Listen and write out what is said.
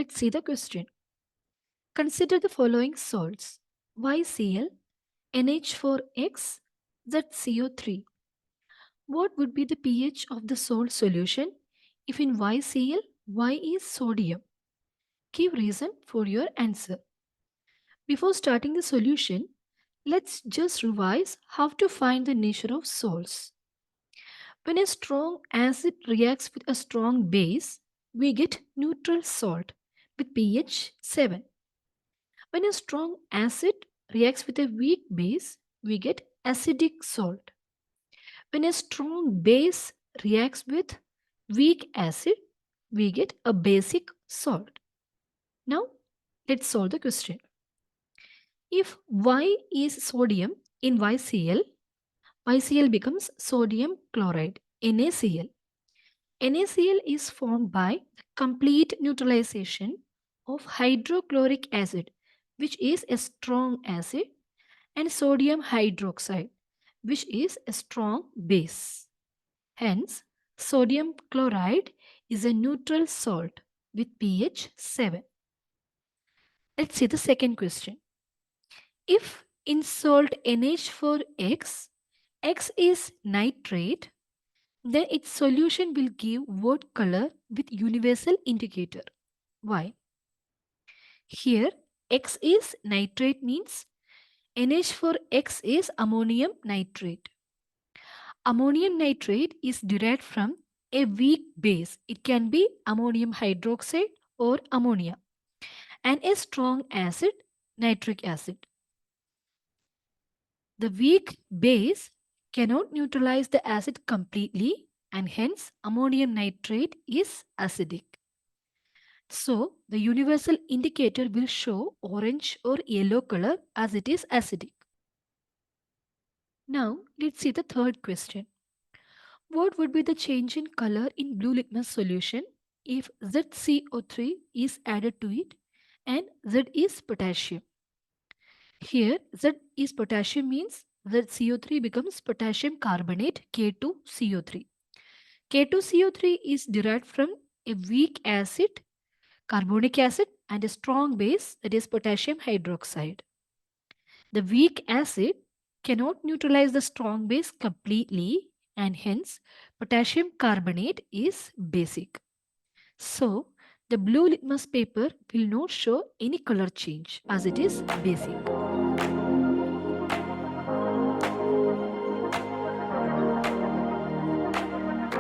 let's see the question. Consider the following salts: YCl, NH4X, ZCO3. What would be the pH of the salt solution if in YCl, Y is sodium? Give reason for your answer. Before starting the solution, let's just revise how to find the nature of salts. When a strong acid reacts with a strong base, we get neutral salt with pH 7. When a strong acid reacts with a weak base, we get acidic salt. When a strong base reacts with weak acid, we get a basic salt. Now, let's solve the question. If Y is sodium in YCl, YCl becomes sodium chloride, NaCl. NaCl is formed by the complete neutralization of hydrochloric acid, which is a strong acid, and sodium hydroxide, which is a strong base. Hence, sodium chloride is a neutral salt with pH 7. Let's see the second question. If in salt NH4X, X is nitrate, then its solution will give what color with universal indicator? Why? Here, X is nitrate means NH4X is ammonium nitrate. Ammonium nitrate is derived from a weak base. It can be ammonium hydroxide or ammonia, and a strong acid, nitric acid. The weak base cannot neutralize the acid completely, and hence ammonium nitrate is acidic. So, the universal indicator will show orange or yellow color as it is acidic. Now, let's see the third question. What would be the change in color in blue litmus solution if ZCO3 is added to it and Z is potassium? Here, Z is potassium means ZCO3 becomes potassium carbonate K2CO3. K2CO3 is derived from a weak acid, carbonic acid, and a strong base, that is potassium hydroxide. The weak acid cannot neutralize the strong base completely, and hence potassium carbonate is basic. So, the blue litmus paper will not show any color change as it is basic.